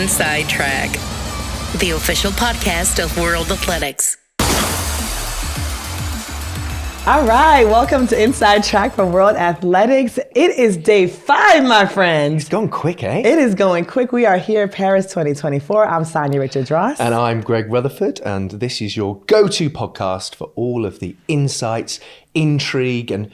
Inside Track, the official podcast of World Athletics. All right, welcome to Inside Track from World Athletics. It is day 5, my friends. It's gone quick, eh? It is going quick. We are here, Paris 2024. I'm Sonia Richards-Ross. And I'm Greg Rutherford, and this is your go-to podcast for all of the insights, intrigue, and,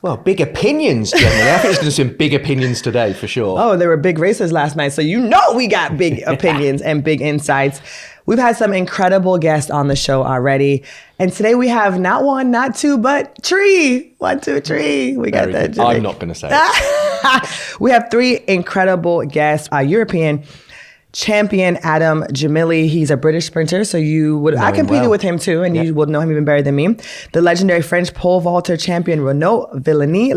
well, big opinions generally. I think it's going to some big opinions today, for sure. Oh, there were big races last night, so you know we got big opinions and big insights. We've had some incredible guests on the show already. And today we have not one, not two, but three. 1, 2, 3. We got that. I'm not going to say it. We have 3 incredible guests. European champion Adam Gemili. He's a British sprinter, so I competed with him too, and you will know him even better than me. The legendary French pole vaulter champion Renaud Villani.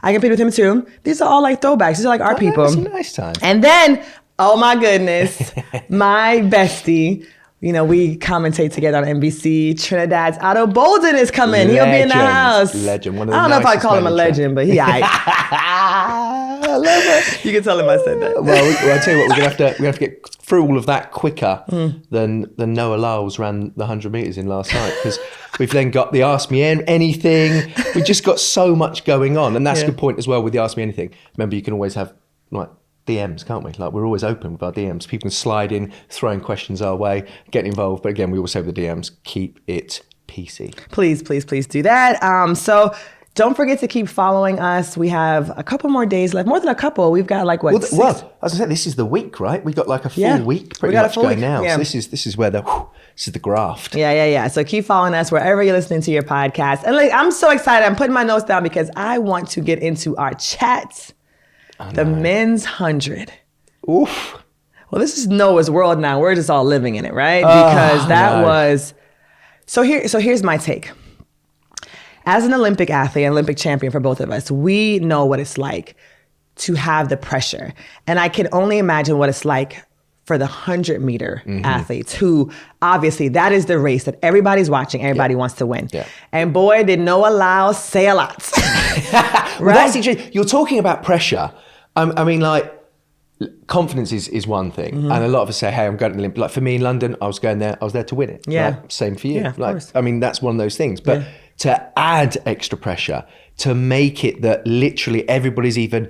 I competed with him too. These are all like throwbacks. These are like our people. It was a nice time. And then, oh my goodness, my bestie. You know, we commentate together on NBC. Trinidad's Otto Bolden is coming. He'll be in the house. Legend. One of the I don't know if I nicest call him a men in legend, but I love it. You can tell him I said that. Well, I'll tell you what, we're gonna have to get through all of that quicker than Noah Lyles ran the 100 meters in last night, because we've then got the Ask Me Anything. We've just got so much going on, and that's a good point as well with the Ask Me Anything. Remember, you can always have like DMs, can't we? Like, we're always open with our DMs. People can slide in, throwing questions our way, getting involved. But again, we always say with the DMs, keep it PC. Please do that. So don't forget to keep following us. We have a couple more days left. More than a couple. We've got like, what, 6? Well, as I said, this is the week, right? We've got like a full week pretty much going now. Yeah. So this is where this is the graft. Yeah. So keep following us wherever you're listening to your podcast. And like, I'm so excited. I'm putting my notes down because I want to get into our chats. The men's 100. Oof. Well, this is Noah's world now. We're just all living in it, right? Because that was... So here's my take. As an Olympic athlete, an Olympic champion for both of us, we know what it's like to have the pressure. And I can only imagine what it's like for the 100-meter athletes who, obviously, that is the race that everybody's watching. Everybody wants to win. Yeah. And boy, did Noah Lyles say a lot. Right? Well, that's interesting. You're talking about pressure. I mean, like, confidence is one thing. And a lot of us say, hey, I'm going to the Olympics. Like, for me in London, I was there to win it. Yeah. Like, same for you. Yeah, of course. I mean, that's one of those things. But to add extra pressure, to make it that literally everybody's either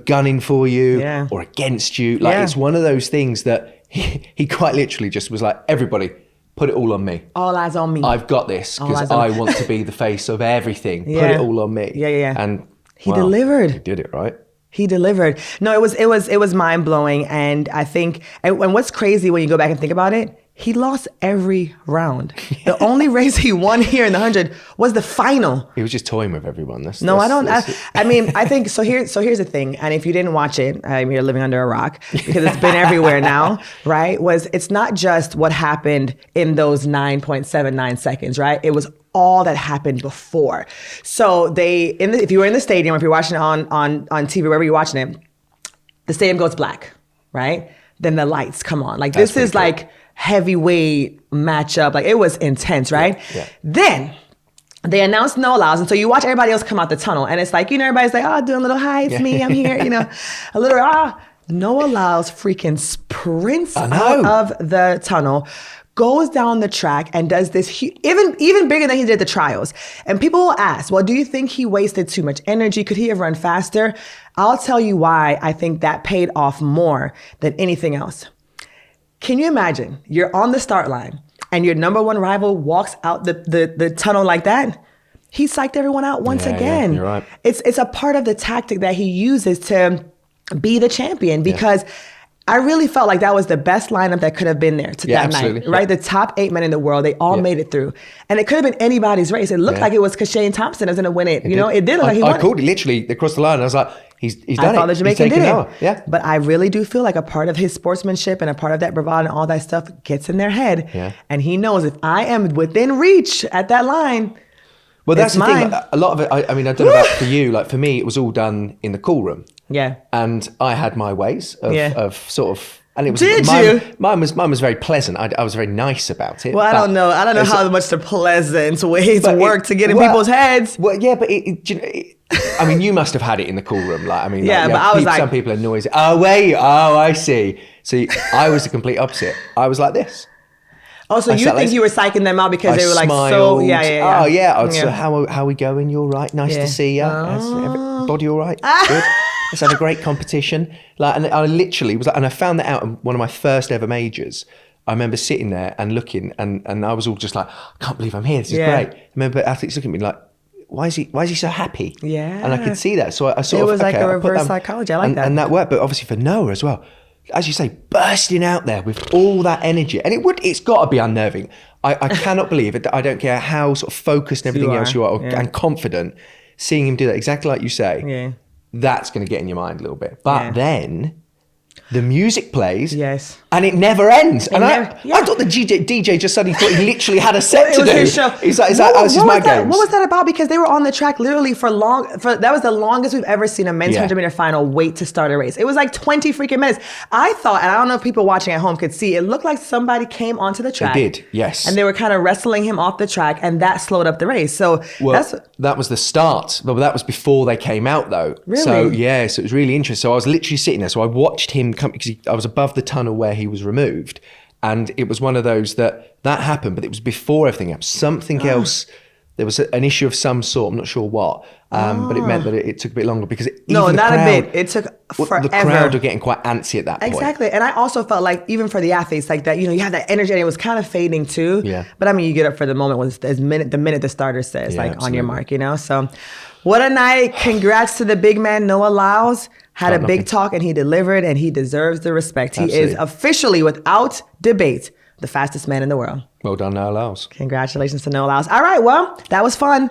gunning for you or against you. Like, it's one of those things that he quite literally just was like, everybody, put it all on me. All eyes on me. I've got this because I want to be the face of everything. Put it all on me. Yeah. And he delivered. He did it, right? He delivered. No, it was mind blowing. And I think, and what's crazy when you go back and think about it, he lost every round. The only race he won here in the 100 was the final. He was just toying with everyone. I think, so here's the thing. And if you didn't watch it, you're living under a rock because it's been everywhere now, right? It's not just what happened in those 9.79 seconds, right? It was all that happened before. So if you were in the stadium, if you're watching it on TV, wherever you're watching it, the stadium goes black, right? Then the lights come on. Like, this is like heavyweight matchup. Like, it was intense, right? Yeah. Then they announced Noah Lyles, and so you watch everybody else come out the tunnel, and it's like, everybody's like, doing a little hi, it's me, I'm here, a little Noah Lyles freaking sprints out of the tunnel, goes down the track and does this even bigger than he did the trials. And people will ask, well, do you think he wasted too much energy? Could he have run faster? I'll tell you why I think that paid off more than anything else. Can you imagine you're on the start line and your number one rival walks out the tunnel like that? He psyched everyone out once again. Yeah, you're right. It's a part of the tactic that he uses to be the champion because I really felt like that was the best lineup that could have been there that night, right? The top 8 men in the world, they all made it through. And it could have been anybody's race. It looked like it was Shane Thompson was going to win it. It did look like he won. I called it literally across the line. And I was like, he's done it. I thought the Jamaican did it. Yeah. But I really do feel like a part of his sportsmanship and a part of that bravado and all that stuff gets in their head. Yeah. And he knows if I am within reach at that line, well, that's the thing. A lot of it, I don't know about for you. Like, for me, it was all done in the cool room. Yeah. And I had my ways of sort of... And it was mine was very pleasant. I was very nice about it. Well, I don't know how much the pleasant ways work to get in people's heads. Well, yeah, but you must have had it in the cool room. Like, I mean, but I was some people are noisy. Oh, wait. Oh, I see. See, I was the complete opposite. I was like this. Oh, so you think you were psyching them out because they were like so, yeah. Oh yeah, I was how we going? You all right? Nice to see you. Everybody all right? Good. Let's have a great competition. Like, and I literally was like, and I found that out in one of my first ever majors. I remember sitting there and looking, and I was all just like, I can't believe I'm here. This is great. I remember athletes looking at me like, why is he so happy? Yeah. And I could see that. So I sort of, it was like a reverse psychology. I like that. And that worked, but obviously for Noah as well. As you say, bursting out there with all that energy. And it's got to be unnerving. I cannot believe it. I don't care how sort of focused and everything else you are and confident, seeing him do that exactly like you say, that's going to get in your mind a little bit. But then the music plays. Yes. And it never ends. I thought the DJ just suddenly thought he literally had a set to do. His show. He's like, this is my game. What was that about? Because they were on the track literally that was the longest we've ever seen a men's 100-meter final wait to start a race. It was like 20 freaking minutes. I thought, and I don't know if people watching at home could see, it looked like somebody came onto the track. They did, yes. And they were kind of wrestling him off the track, and that slowed up the race. So that was the start. But that was before they came out, though. Really? So it was really interesting. So I was literally sitting there. So I watched him come, because I was above the tunnel where he was removed. And it was one of those that happened, but it was before everything happened. Something else, there was an issue of some sort, I'm not sure what, but it meant that it took a bit longer because a bit. It took forever. The crowd were getting quite antsy at that point. Exactly. And I also felt like, even for the athletes, like that, you have that energy, and it was kind of fading too. Yeah. But I mean, you get up for the moment when the minute the starter says, on your mark, So what a night. Congrats to the big man, Noah Lyles. Had a big talk, and he delivered, and he deserves the respect. He is officially, without debate, the fastest man in the world. Well done, Noah Lyles. Congratulations to Noah Lyles. All right, well, that was fun.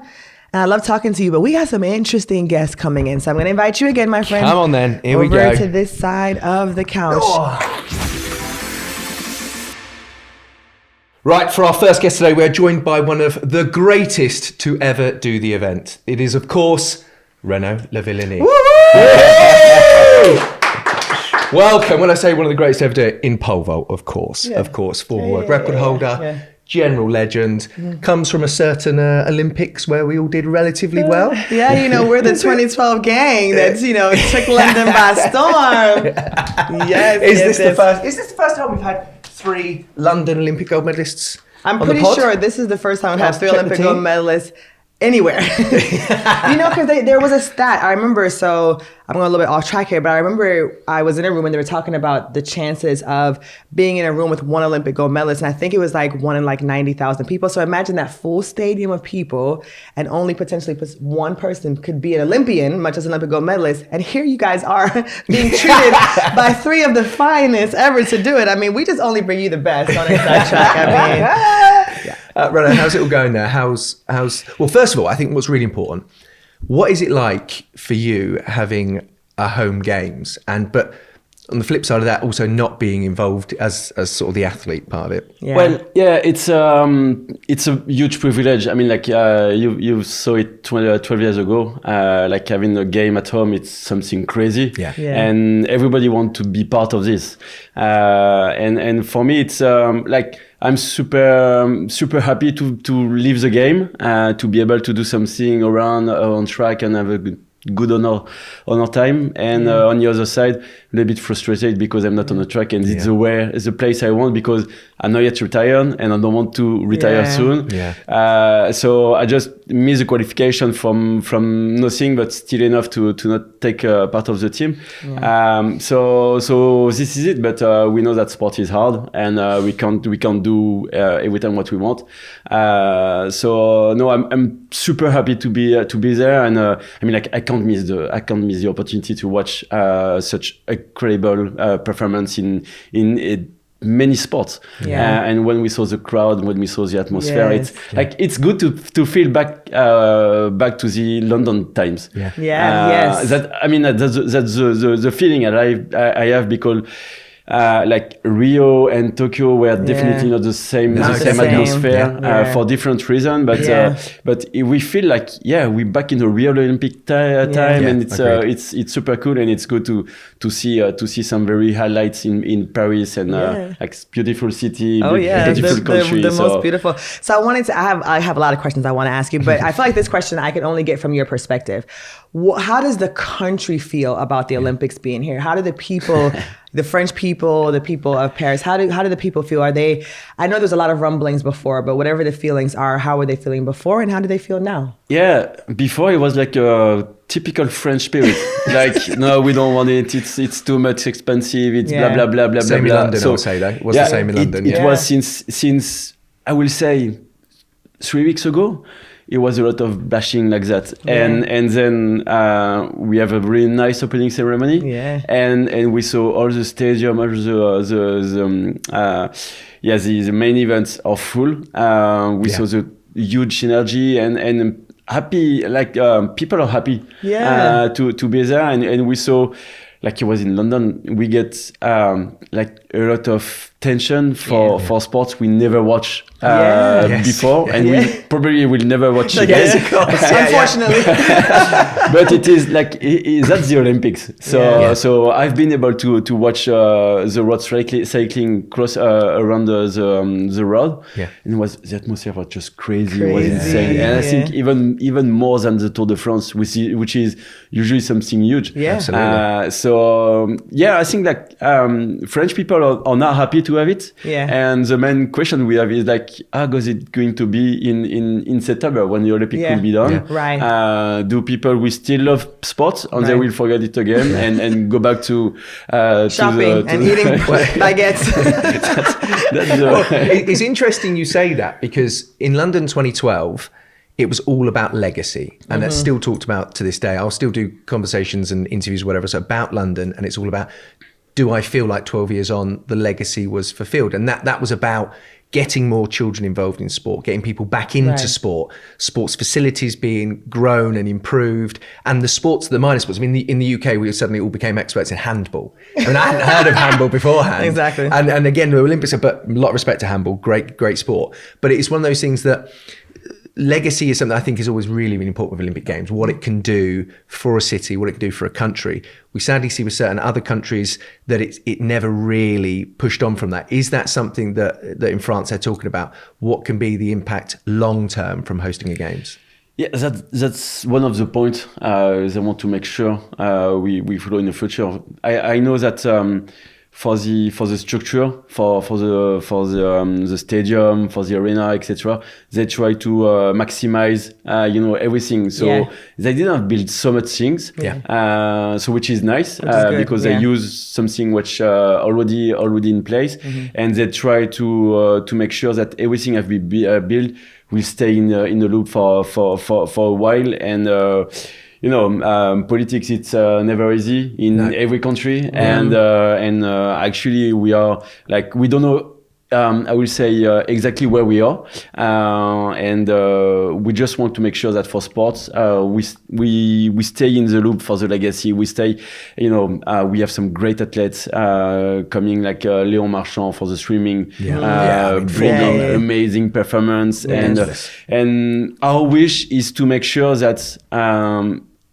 And I love talking to you, but we got some interesting guests coming in. So I'm going to invite you again, my friend. Come on then. Here we go. Over to this side of the couch. Right, for our first guest today, we're joined by one of the greatest to ever do the event. It is, of course, Renaud Lavillenie. Welcome. When I say one of the greatest to ever do it, in pole vault, of course, former world record holder, general legend, comes from a certain Olympics where we all did relatively well. Yeah, we're the 2012 gang that, took London by storm. Is this the first time we've had 3 London Olympic gold medalists? I'm pretty sure this is the first time we've had 3 Olympic gold medalists anywhere. Because there was a stat. I remember, so I'm going a little bit off track here, but I remember I was in a room and they were talking about the chances of being in a room with 1 Olympic gold medalist. And I think it was like 1 in like 90,000 people. So imagine that full stadium of people, and only potentially 1 person could be an Olympian, much as an Olympic gold medalist. And here you guys are being treated by 3 of the finest ever to do it. I mean, we just only bring you the best on Inside Track. I mean, Renaud, how's it all going there? Well, first of all, I think what's really important, what is it like for you having a home games, but on the flip side of that, also not being involved as sort of the athlete part of it? Yeah. Well, it's a huge privilege. I mean, like you saw it 12 years ago. Like having a game at home, it's something crazy. Yeah. And everybody wants to be part of this. And for me, it's like I'm super happy to leave the game, to be able to do something around on track and have a good on our time, and on the other side a little bit frustrated because I'm not on the track, and it's the place I want, because I'm not yet retired and I don't want to retire soon. So I just miss the qualification from nothing, but still enough to not take part of the team. So this is it, but we know that sport is hard, and we can't do every time what we want. So no, I'm super happy to be there, and I mean, like I can't miss the opportunity to watch such incredible performance in many sports. And when we saw the crowd, when we saw the atmosphere, it's good to feel back to the London times. That, I mean, that's the feeling I have, because like Rio and Tokyo were definitely not the same atmosphere for different reasons, but we feel like we're back in the real Olympic time, and it's super cool, and it's good to see some very highlights in Paris, and like beautiful city, beautiful country, the most beautiful. So I have a lot of questions I want to ask you, but I feel like this question I can only get from your perspective. how does the country feel about the Olympics being here? How do the people, the French people, the people of Paris, how do the people feel? Are they, I know there's a lot of rumblings before, but whatever the feelings are, how were they feeling before and how do they feel now? Yeah, before it was like a typical French spirit. Like, no, we don't want it. It's too much expensive. It's blah, blah, blah, blah, Same blah, in blah. London, I would say, though. It was the same in London. It was since, I will say, 3 weeks ago. It was a lot of bashing like that, and then we have a really nice opening ceremony, and we saw all the stadium, all the main events are full. We saw the huge energy and happy, like people are happy to be there, and we saw. Like it was in London, we get like a lot of tension for sports we never watched before, and we probably will never watch again. Unfortunately. But it is like that's the Olympics. So I've been able to watch the road cycling cross around the road, and the atmosphere was just crazy. It was insane, and I think even more than the Tour de France, which is usually something huge. Absolutely. So I think like French people are now happy to have it. And the main question we have is like, how is it going to be in September when the Olympic will be done? Do people will still love sports and they will forget it again and go back to shopping and eating baguettes? It's interesting you say that because in London 2012. It was all about legacy, and that's still talked about to this day. I'll still do conversations and interviews, whatever, so about London, and it's all about, do I feel like 12 years on, the legacy was fulfilled? And that was about getting more children involved in sport, getting people back into sport, sports facilities being grown and improved, and the minor sports. I mean, in the UK, we suddenly all became experts in handball. I mean, I hadn't heard of handball beforehand. Exactly. And again, the Olympics, but a lot of respect to handball, great sport. But it's one of those things that, legacy is something I think is always really, really important with Olympic Games, what it can do for a city, what it can do for a country. We sadly see with certain other countries that it never really pushed on from that. Is that something that in France they're talking about? What can be the impact long term from hosting a Games? Yeah, that's one of the points they want to make sure we follow in the future. I know that for the structure, for the stadium, for the arena, etc. They try to maximize, everything. So they didn't build so much things. So which is nice because they use something which already in place, and they try to make sure that everything have been built will stay in the loop for a while. And politics, it's never easy in every country, and actually we are like, we don't know. I will say exactly where we are, and we just want to make sure that for sports, we stay in the loop for the legacy. We stay, we have some great athletes coming, like Léon Marchand for the swimming, bringing amazing performance, and our wish is to make sure that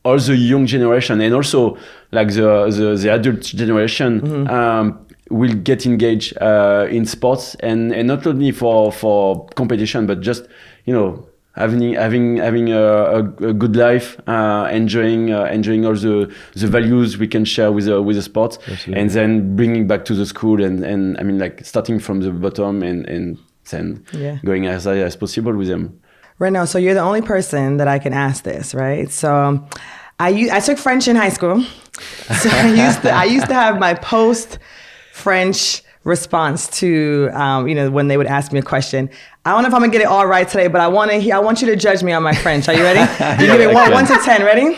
all the young generation and also like the adult generation will get engaged in sports, and not only for competition, but just having a good life, enjoying all the values we can share with the sport. Absolutely. And then bringing back to the school, and I mean, like starting from the bottom and then going as high as possible with them. Renaud, so you're the only person that I can ask this, right? So I took French in high school, so I used to have my post-French response to when they would ask me a question. I don't know if I'm gonna get it all right today, but I want you to judge me on my French. Are you ready? You give it 1 to 10. Ready?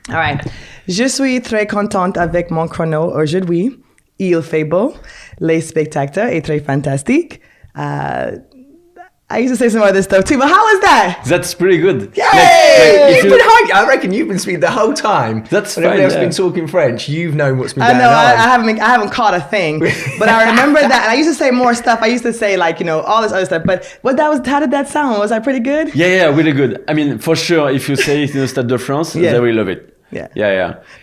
All right. Je suis très contente avec mon chrono aujourd'hui. Il fait beau. Les spectateurs est très fantastique. I used to say some other stuff too, but how is that? That's pretty good. Yay! You've been hiding. I reckon you've been speaking the whole time. That's when everybody else has been talking French. You've known what's been going on. I haven't caught a thing, but I remember that. And I used to say more stuff. I used to say like all this other stuff. But how did that sound? Was that pretty good? Yeah, really good. I mean, for sure, if you say it in the Stade de France, they will love it. Yeah.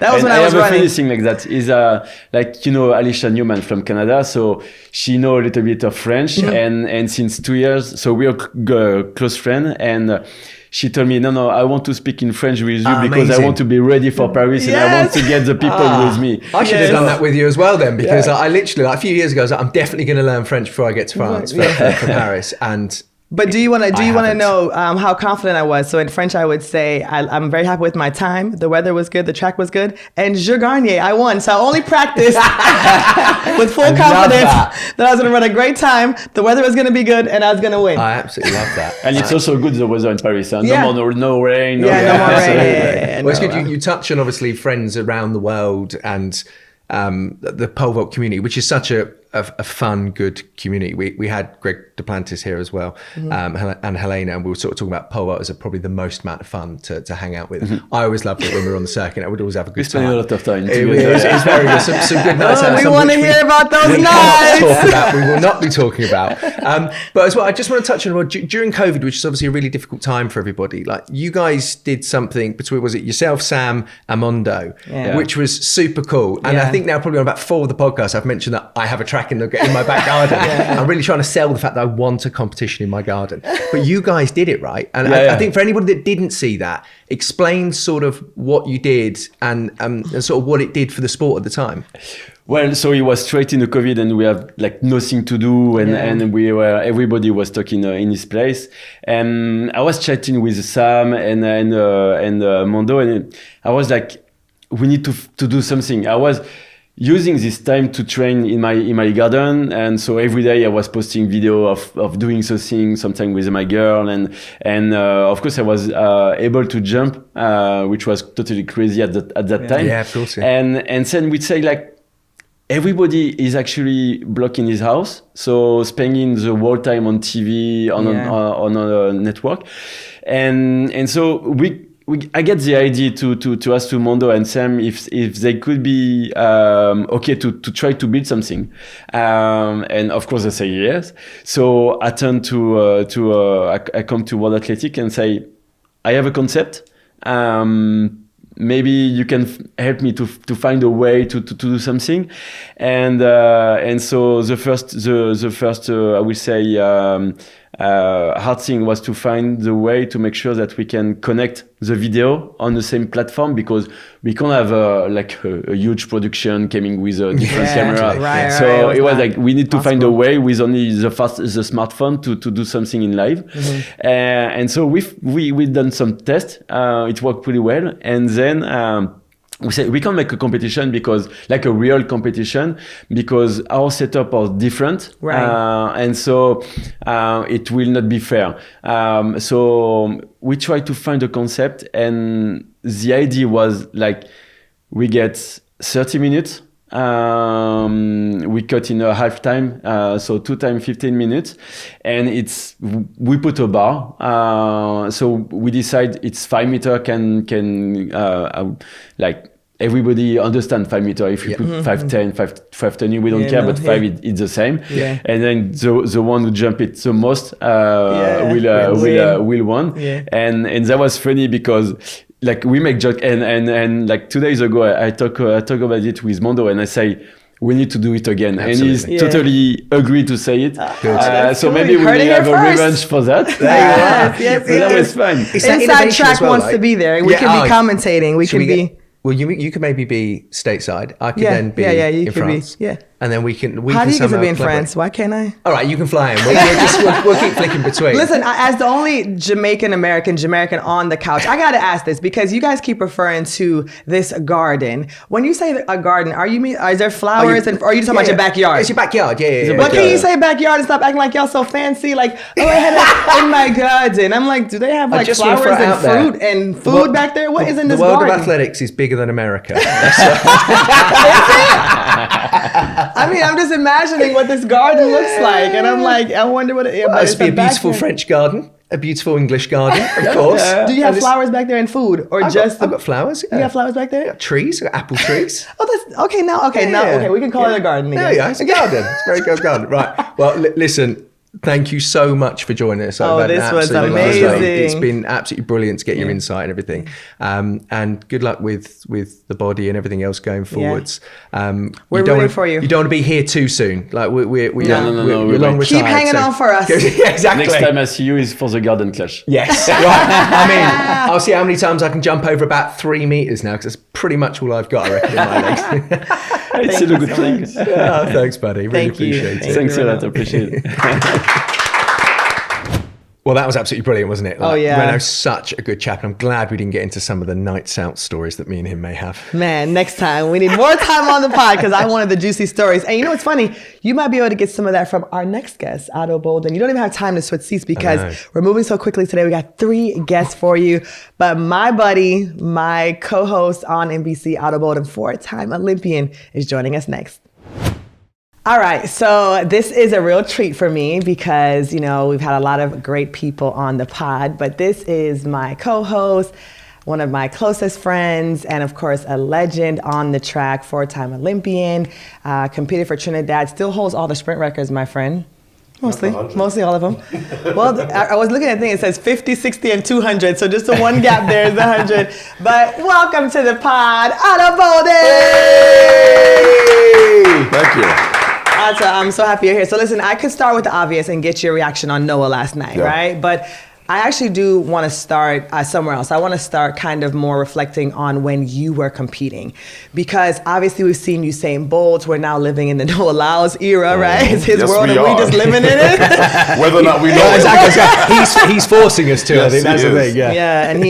That was when I was running. I have a funny thing like that. Is Alicia Newman from Canada, so she know a little bit of French, and since 2 years, so we are close friend, and she told me, no, I want to speak in French with you because amazing. I want to be ready for Paris and I want to get the people with me. I should have done that with you as well then, because I literally, like, a few years ago, I was like, I'm definitely going to learn French before I get to France for Paris. And But do you want to haven't. know how confident I was? So in French, I would say I'm very happy with my time. The weather was good. The track was good. And je gagne, I won. So I only practiced with full confidence that I was going to run a great time. The weather was going to be good, and I was going to win. I absolutely love that. And it's also good, the weather in Paris. Huh? Yeah. No more, no rain. Yeah, no more rain. Absolutely. Well, it's good. You touch on obviously friends around the world and the pole vault community, which is such a fun, good community. We had Greg Duplantis here as well, and Helena, and we were sort of talking about pole vault as probably the most amount of fun to hang out with. I always loved it when we were on the circuit. I would always have a good We spent a time. lot of time It together. was very good. Some good nights out. We some want to which hear about those we nights. cannot talk about. We will not be talking about. But as well, I just want to touch on during COVID, which is obviously a really difficult time for everybody. Like, you guys did something between, was it yourself, Sam, and Mondo, which was super cool. And I think now probably on about 4 of the podcasts, I've mentioned that I have a track in my back garden. I'm really trying to sell the fact that I want a competition in my garden. But you guys did it, right? And I think for anybody that didn't see that, explain sort of what you did and sort of what it did for the sport at the time. Well, so it was straight in the COVID, and we have like nothing to do, and everybody was stuck in his place. And I was chatting with Sam and Mondo, and I was like, we need to do something. I was using this time to train in my garden, and so every day I was posting video of doing something, sometimes with my girl, and of course I was able to jump, which was totally crazy at that time. Yeah, of course. Yeah. And then we'd say like, everybody is actually blocking his house, so spending the whole time on TV on a network, and so I get the idea to ask to Mondo and Sam if they could be okay to try to build something, and of course they say yes. So I turn I come to World Athletic and say, I have a concept. Maybe you can help me to find a way to do something, and so the first I will say hard thing was to find the way to make sure that we can connect the video on the same platform, because we can't have a huge production coming with a different camera. Right, so right. it was like we need to find a way with only the smartphone to do something in live, and so we've done some tests. It worked pretty well, and then. We said we can't make a competition because, like a real competition, because our setup are different, right? And so it will not be fair. So we try to find a concept, and the idea was like we get 30 minutes. We cut in a half time, so 2 times 15 minutes, and we put a bar. So we decide it's 5 meter can like everybody understand 5 meter. If you put 5'10", 5'20", we don't care, but 5 it's the same. Yeah. And then the one who jump it the most will win. Yeah. And that was funny because like we make joke and like 2 days ago I talk about it with Mondo, and I say we need to do it again. Absolutely. And he's totally agreed to say it. That's so cool. maybe You we heard it will have here a first. revenge for that. Yes, So that was fun. It's that Inside innovation Track as well, wants right? to be there. We can be commentating. We can be. Well, you could maybe be stateside. I could Yeah, then be you in could France. be. Yeah. And then we can How do you get to somehow be in collaborate. France? Why can't I? All right, you can fly in. We'll keep flicking between. Listen, as the only Jamaican American on the couch, I got to ask this because you guys keep referring to this garden. When you say a garden, is there flowers or are you talking about your backyard? It's your backyard, yeah. What can you say backyard and stop acting like y'all so fancy? Like, oh, I had it in my garden. I'm like, do they have like just wanna flowers throw it and out there. fruit and food back there? What is in this The world garden? of athletics is bigger than America. I mean, I'm just imagining what this garden looks like, and I'm like, I wonder what it. Well, it'd be a beautiful French garden, a beautiful English garden, of course. Do you have flowers back there and food, or I've just got flowers. You got flowers back there? Trees, I've got apple trees. Oh, that's okay. Now, we can call it a garden. There Again. you go. It's a garden. It's a very good garden. Right. Well, listen. thank you so much for joining us. Oh, this was amazing. It's been absolutely brilliant to get your insight and everything. And good luck with the body and everything else going forwards. We're rooting for you. You don't want to be here too soon. Like we're we're long Keep retired, hanging on for us. Exactly. Next time I see you is for the Garden Clash. Yes. Right. I mean, I'll see how many times I can jump over about 3 meters now, because that's pretty much all I've got, I reckon, in my legs. It's still a good thing. Oh, thanks, buddy. Really appreciate it. Thanks a lot. I appreciate it. Well, that was absolutely brilliant, wasn't it? Oh, yeah. Renault's such a good chap, and I'm glad we didn't get into some of the nights out stories that me and him may have. Man, next time we need more time on the pod, because I wanted the juicy stories. And you know what's funny? You might be able to get some of that from our next guest, Otto Bolden. You don't even have time to switch seats because we're moving so quickly today. We got 3 guests for you. But my buddy, my co-host on NBC, Otto Bolden, 4-time Olympian, is joining us next. All right, so this is a real treat for me because, you know, we've had a lot of great people on the pod, but this is my co-host, one of my closest friends, and of course, a legend on the track, 4-time Olympian, competed for Trinidad, still holds all the sprint records, my friend. Mostly all of them. Well, I was looking at the thing, it says 50, 60, and 200, so just the one gap there is the 100. But welcome to the pod, Otto Bolden! Hey! Thank you. I'm so happy you're here. So listen, I could start with the obvious and get your reaction on Noah last night, right? But I actually do want to start somewhere else. I want to start kind of more reflecting on when you were competing. Because obviously we've seen Usain Bolt. We're now living in the Noah Lyles era, right? It's his world and we just living in it. Whether or not we know Exactly. He's forcing us to. Yes, I think that's the thing. Yeah, and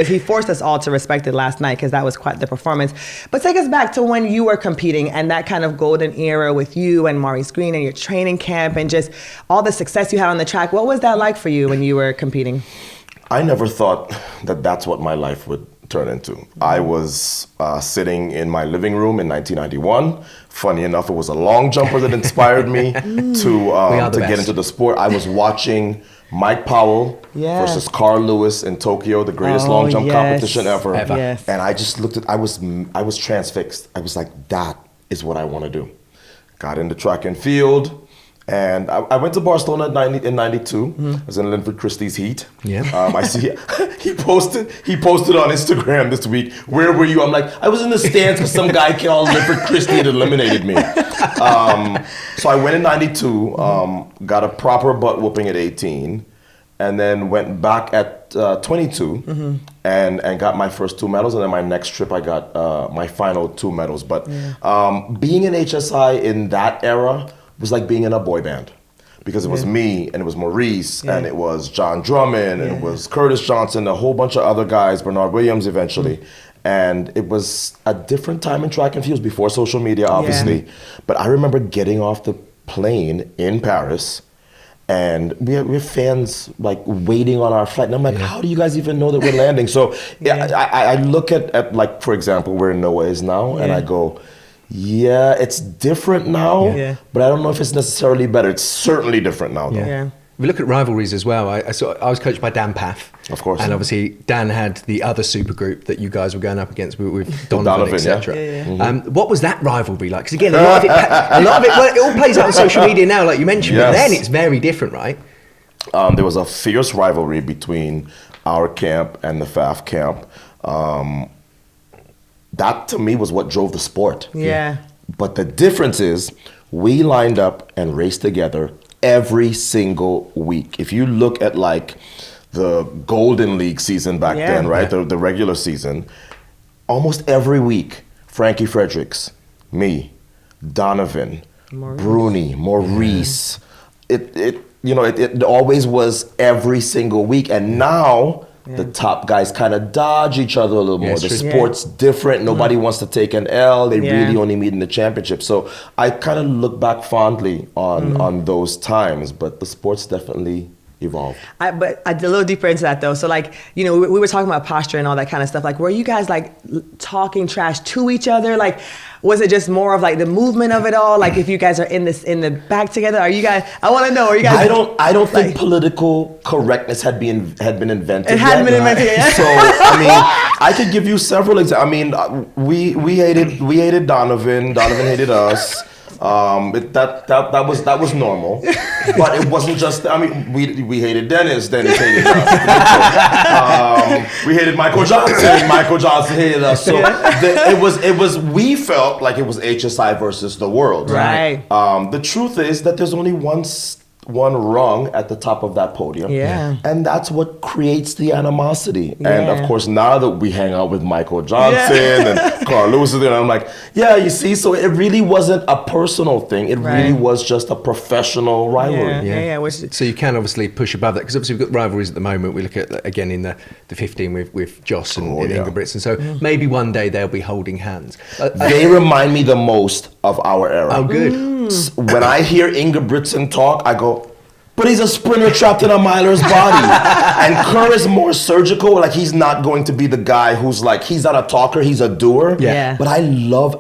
he forced us all to respect it last night because that was quite the performance. But take us back to when you were competing and that kind of golden era with you and Maurice Green and your training camp and just all the success you had on the track. What was that like for you when you were competing? I never thought that that's what my life would turn into. I was sitting in my living room in 1991. Funny enough, it was a long jumper that inspired me to get into the sport. I was watching Mike Powell versus Carl Lewis in Tokyo, the greatest long jump competition ever. Yes. And I just looked at, I was transfixed. I was like, that is what I want to do. Got into track and field. And I went to Barcelona in 92. I was in Linford Christie's heat. Yeah. I see he posted on Instagram this week, where were you? I'm like, I was in the stands because some guy called Linford Christie had eliminated me. So I went in 92, got a proper butt whooping at 18, and then went back at 22 and got my first 2 medals. And then my next trip, I got my final 2 medals. But being in HSI in that era was like being in a boy band, because it was me and it was Maurice and it was John Drummond and it was Curtis Johnson, a whole bunch of other guys, Bernard Williams eventually. And it was a different time in track and field, before social media, obviously. But I remember getting off the plane in Paris and we have fans like waiting on our flight. And I'm like, how do you guys even know that we're landing? So I look at like, for example, where Noah is now and I go, yeah, it's different now, but I don't know if it's necessarily better. It's certainly different now, though. Yeah. We look at rivalries as well. I was coached by Dan Paff. Of course. And obviously Dan had the other super group that you guys were going up against with Donovan, etc. What was that rivalry like? Because again, a lot of it, well, it all plays out on social media now, like you mentioned, but then it's very different, right? There was a fierce rivalry between our camp and the Pfaff camp. That to me was what drove the sport. Yeah. But the difference is we lined up and raced together every single week. If you look at like the Golden League season back then, right? The regular season, almost every week, Frankie Fredericks, me, Donovan, Bruni, Maurice. It always was every single week. And now the top guys kind of dodge each other a little more. The sport's different. Nobody wants to take an L. They really only meet in the championship. So I kind of look back fondly on those times, but the sport's definitely evolved. But a little deeper into that though. So like, you know, we were talking about posture and all that kind of stuff. Like, were you guys like talking trash to each other? Like, was it just more of like the movement of it all? Like, if you guys are in the back together, are you guys? I want to know. Are you guys? I don't think political correctness had been invented. It hadn't been invented yet. So I mean, I could give you several examples. I mean, we hated Donovan. Donovan hated us. That was normal, but it wasn't just. I mean, we hated Dennis. Dennis hated us. We hated Michael Johnson. Michael Johnson hated us. So it was. We felt like it was HSI versus the world. Right. The truth is that there's only one rung at the top of that podium. Yeah. And that's what creates the animosity. Yeah. And of course, now that we hang out with Michael Johnson and Carl Lewis, and I'm like, yeah, you see, so it really wasn't a personal thing. It really was just a professional rivalry. So you can obviously push above that, because obviously we've got rivalries at the moment. We look at, again, in the 15 with Joss and Ingebrigtsen. So maybe one day they'll be holding hands. They remind me the most of our era. Oh, good. When I hear Ingebrigtsen talk, I go, but he's a sprinter trapped in a miler's body. And Kerr is more surgical. Like, he's not going to be the guy who's like, he's not a talker, he's a doer. Yeah. But I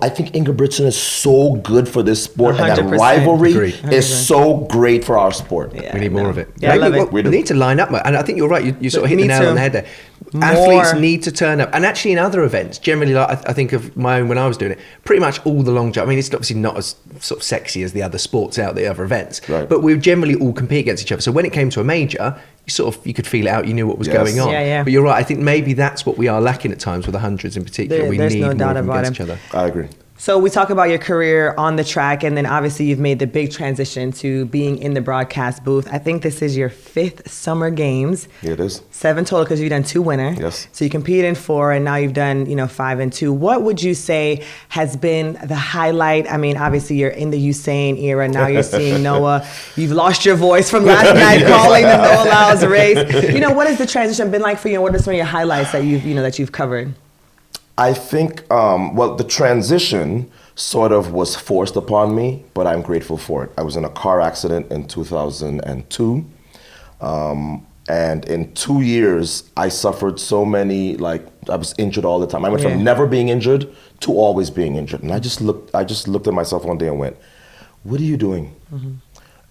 think Ingebrigtsen is so good for this sport. 100%. And that rivalry Agreed. is so great for our sport. Yeah, We need more of it. Yeah, I love it. We need to line up, and I think you're right. You sort of hit Me the nail too. on the head there. More. Athletes need to turn up, and actually in other events, generally, like I think of my own when I was doing it, pretty much all the long jump. I mean, it's obviously not as sort of sexy as the other sports out there, other events, but we generally all compete against each other. So when it came to a major, you could feel it out. You knew what was going on. Yeah. But you're right. I think maybe that's what we are lacking at times with the hundreds in particular. There's we need no more doubt of them about against it. each other. I agree. So we talk about your career on the track, and then obviously you've made the big transition to being in the broadcast booth. I think this is your 5th Summer Games. Yeah, it is. 7 total, because you've done 2 winter. Yes. So you competed in 4, and now you've done 5 and 2. What would you say has been the highlight? I mean, obviously you're in the Usain era. Now you're seeing Noah. You've lost your voice from last night calling the Noah Lyles race. What has the transition been like for you, and what are some of your highlights that you've covered? I think, the transition sort of was forced upon me, but I'm grateful for it. I was in a car accident in 2002. And in 2 years, I suffered so many, I was injured all the time. I went from never being injured to always being injured. And I just looked at myself one day and went, what are you doing? Mm-hmm.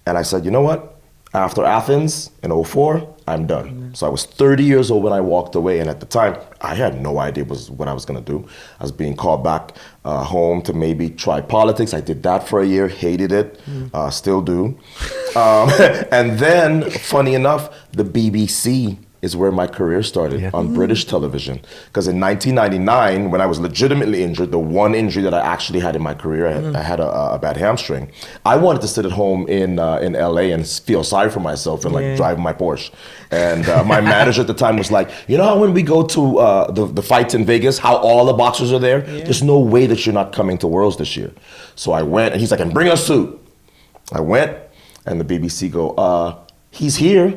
And I said, you know what? After Athens in 2004, I'm done. Mm-hmm. So I was 30 years old when I walked away. And at the time, I had no idea what I was going to do. I was being called back home to maybe try politics. I did that for a year, hated it, still do. And then, funny enough, the BBC is where my career started, on British television. Because in 1999, when I was legitimately injured, the one injury that I actually had in my career, I had a bad hamstring. I wanted to sit at home in LA and feel sorry for myself and drive my Porsche. And my manager at the time was like, you know how when we go to the fights in Vegas, how all the boxers are there? Yeah. There's no way that you're not coming to Worlds this year. So I went, and he's like, and bring a suit. I went, and the BBC go, he's here.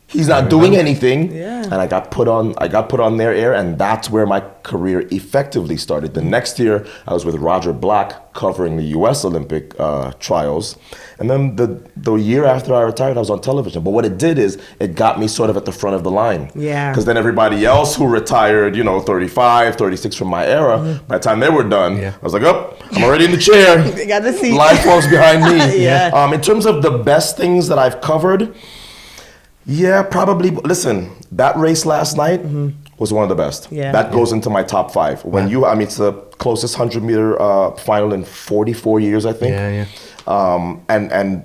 He's not doing anything. Yeah. And I got put on their air, and that's where my career effectively started. The next year, I was with Roger Black covering the US Olympic trials. And then the year after I retired, I was on television. But what it did is it got me sort of at the front of the line. Yeah. Because then everybody else who retired, 35, 36 from my era, by the time they were done, I was like, I'm already in the chair. You got the seat. Live folks behind me. Yeah. In terms of the best things that I've covered, yeah, probably. Listen, that race last night was one of the best. Yeah. That goes into my top 5. When it's the closest 100-meter final in 44 years, I think. Yeah. And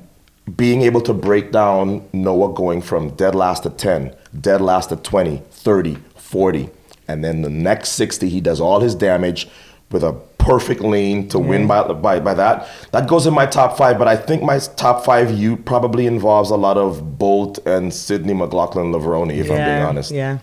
being able to break down Noah going from dead last at 10, dead last at 20, 30, 40, and then the next 60, he does all his damage with a perfect lean to win by that. That goes in my top 5, but I think my top 5 probably involves a lot of Bolt and Sydney McLaughlin-Laveroni, if I'm being honest. Yeah.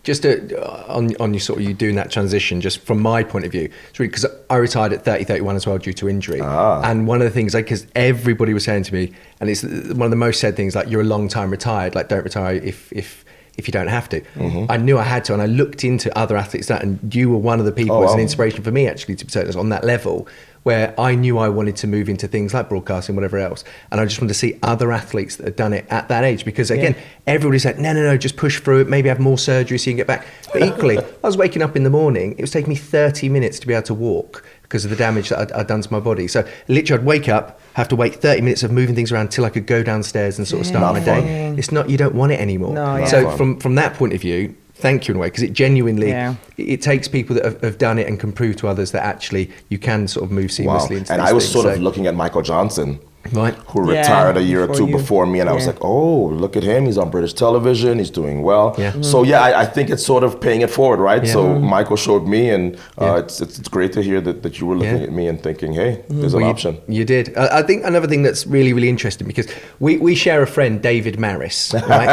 Just on you doing that transition, just from my point of view, it's really because I retired at 31 as well due to injury. And one of the things, because everybody was saying to me, and it's one of the most said things, like, you're a long time retired, like, don't retire if you don't have to. I knew I had to, and I looked into other athletes and you were one of the people as an inspiration for me, actually, to be honest, on that level, where I knew I wanted to move into things like broadcasting, whatever else, and I just wanted to see other athletes that had done it at that age, because again, everybody said, no, just push through it, maybe have more surgery so you can get back. But equally, I was waking up in the morning, it was taking me 30 minutes to be able to walk because of the damage that I'd done to my body. So literally I'd wake up, have to wait 30 minutes of moving things around till I could go downstairs and sort of start my day. It's not, you don't want it anymore. No, so from that point of view, thank you in a way, because it genuinely, Yeah. it takes people that have done it and can prove to others that actually you can sort of move seamlessly into And these I was things. sort of So- looking at Michael Johnson, Right. who Yeah, retired a year or two before you. before me, and I was Yeah. like, oh, look at him. He's on British television. He's doing well. Yeah. So I think it's sort of paying it forward, right? Yeah. So Michael showed me, and it's great to hear that you were looking Yeah. at me and thinking, hey, there's an Well, option. You did. I think another thing that's really, really interesting, because we share a friend, David Maris, right?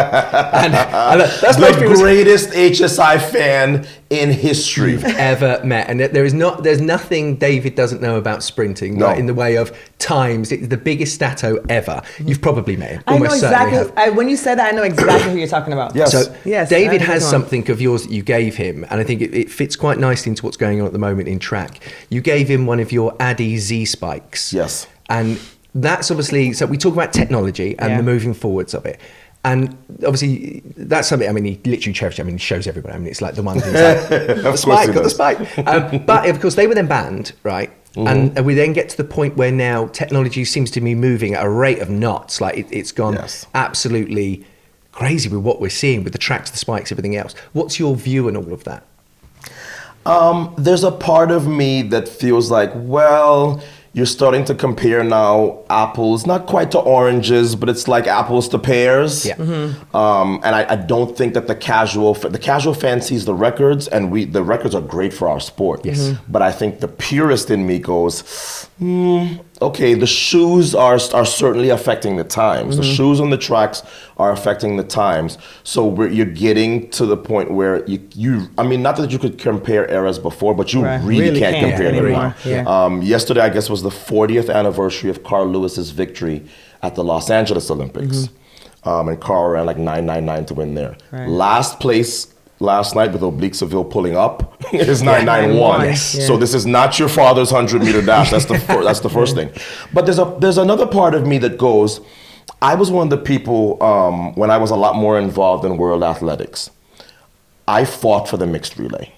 and that's most The people's greatest HSI fan in history. ever met, and there's nothing David doesn't know about sprinting, No. like, in the way of times. It's the biggest stato ever. You've probably met him. I know Almost certainly exactly. have. When you said that, I know exactly who you're talking about. Yes. So Yes, David I know has who you are. something of yours that you gave him, and I think it fits quite nicely into what's going on at the moment in track. You gave him one of your Addy Z spikes. Yes. And that's obviously, so we talk about technology and Yeah. the moving forwards of it. And obviously, that's something, I mean, he literally cherished it. I mean, he shows everybody. I mean, it's like the one thing, it's like, got the course spike, he got the does. spike. But of course, they were then banned, right? And we then get to the point where now technology seems to be moving at a rate of knots. Like it's gone Yes. absolutely crazy with what we're seeing with the tracks, the spikes, everything else. What's your view on all of that? There's a part of me that feels like, well, you're starting to compare now apples, not quite to oranges, but it's like apples to pears. Yeah. And I don't think that the casual fan sees the records, and the records are great for our sport. Yes. But I think the purist in me goes, okay, the shoes are certainly affecting the times. The shoes on the tracks are affecting the times. So you're getting to the point where I mean, not that you could compare eras before, but you Right. really can't compare them anymore. now. Yeah. Yesterday, I guess, was the 40th anniversary of Carl Lewis's victory at the Los Angeles Olympics. And Carl ran like 9:99 to win there. Right. Last place last night with Oblique Seville pulling up is 9:91. Yes. Yeah. So this is not your father's 100-meter dash. That's that's the first thing. But there's another part of me that goes, I was one of the people when I was a lot more involved in world athletics. I fought for the mixed relay.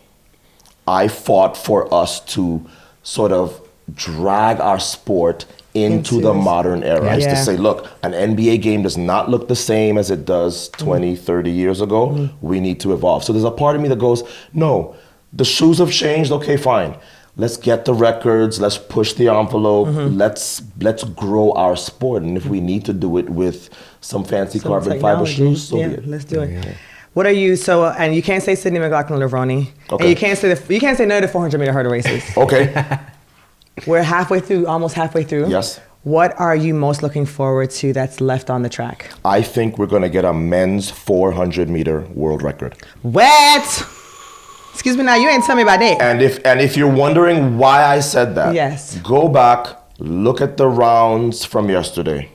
I fought for us to sort of drag our sport into the modern era. Is to Yeah. say, look, an NBA game does not look the same as it does 20, 30 years ago. We need to evolve. So there's a part of me that goes, no, the shoes have changed. Okay, fine. Let's get the records. Let's push the envelope. Let's grow our sport. And if we need to do it with some fancy Some carbon fiber technology. shoes, so yeah, be it. let's do it. What are you and you can't say Sydney McLaughlin-Levroni, Okay. and you can't say no to 400-meter hurdle races. Okay. We're almost halfway through. Yes. What are you most looking forward to that's left on the track? I think we're going to get a men's 400-meter world record. What? Excuse me now, you ain't tell me about that. And if you're wondering why I said that, Yes. go back, look at the rounds from yesterday.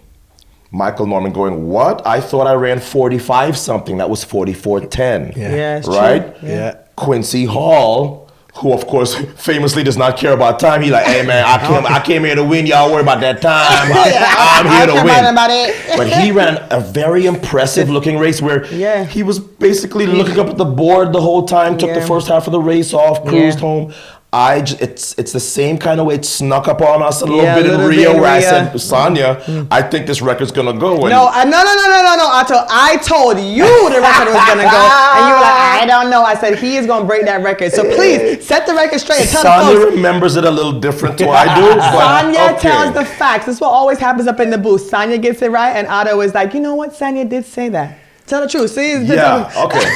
Michael Norman going, what? I thought I ran 45 something. That was 44:10. Yeah, it's right? true. Yeah. Quincy Hall, who of course famously does not care about time. He like, hey man, I came here to win. Y'all worry about that time. I'm here to win. About it. But he ran a very impressive looking race where Yeah. he was basically looking up at the board the whole time, took the Yeah. first half of the race off, cruised Yeah. home. It's the same kind of way it snuck up on us a little Yeah, bit a in little Rio bit in where I Rio. said, Sonia, I think this record's gonna go. And No, Otto, I told you the record was gonna go, and you were like, I don't know. I said he is gonna break that record. So please set the record straight. And tell the Sonia folks. remembers it a little different to I do. But Sonia okay. tells the facts. This is what always happens up in the booth. Sonia gets it right, and Otto is like, you know what? Sonia did say that. Tell the truth. See, Yeah, okay.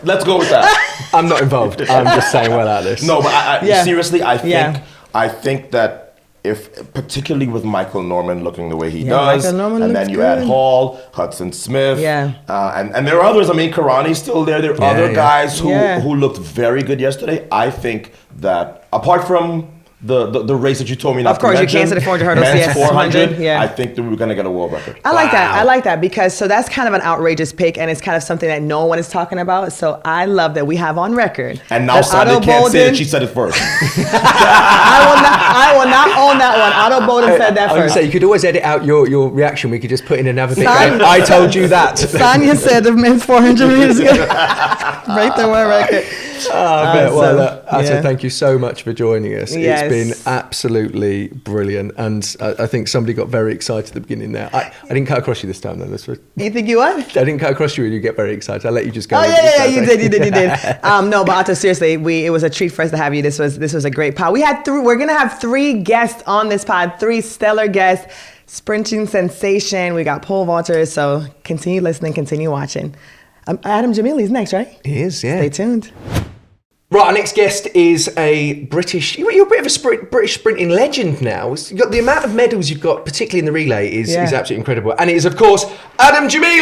Let's go with that. I'm not involved. I'm just saying well out of this. No, but Yeah. seriously, Yeah. I think that if, particularly with Michael Norman looking the way he Yeah, does, Michael Norman and looks then you add good. Hall, Hudson Smith, Yeah. and there are others. I mean, Karani's still there. There are other yeah. guys who looked very good yesterday. I think that apart from the race that you told me not Of course, to you mention, can't say the 400 hurdles, men's yes, 400, yeah. I think that we're going to get a world record. I like that. I like that because so that's kind of an outrageous pick, and it's kind of something that no one is talking about. So I love that we have on record. And now that Sonia Otto can't say Bolden- that she said it first. I will not own that one. Otto Bolden said that I was going to first. say, you could always edit out your reaction. We could just put in another thing. Son- I told you that. Sonia said the men's 400 meters. Break the world record. Well, so- look, Ata, thank you so much for joining us. Yes. It's been absolutely brilliant. And I think somebody got very excited at the beginning there. I didn't cut across you this time, though. You think you what? I didn't cut across you and you get very excited. I'll let you just go. Oh yeah, you did. No, but Ata, seriously, it was a treat for us to have you. This was a great pod. We're gonna have 3 guests on this pod, 3 stellar guests. Sprinting sensation. We got pole vaulters. So continue listening, continue watching. Adam Jamili's next, right? He is, yeah. Stay tuned. Right, our next guest is a British. You're a bit of a British sprinting legend now. You've got the amount of medals you've got, particularly in the relay, is absolutely incredible. And it is, of course, Adam Jamili.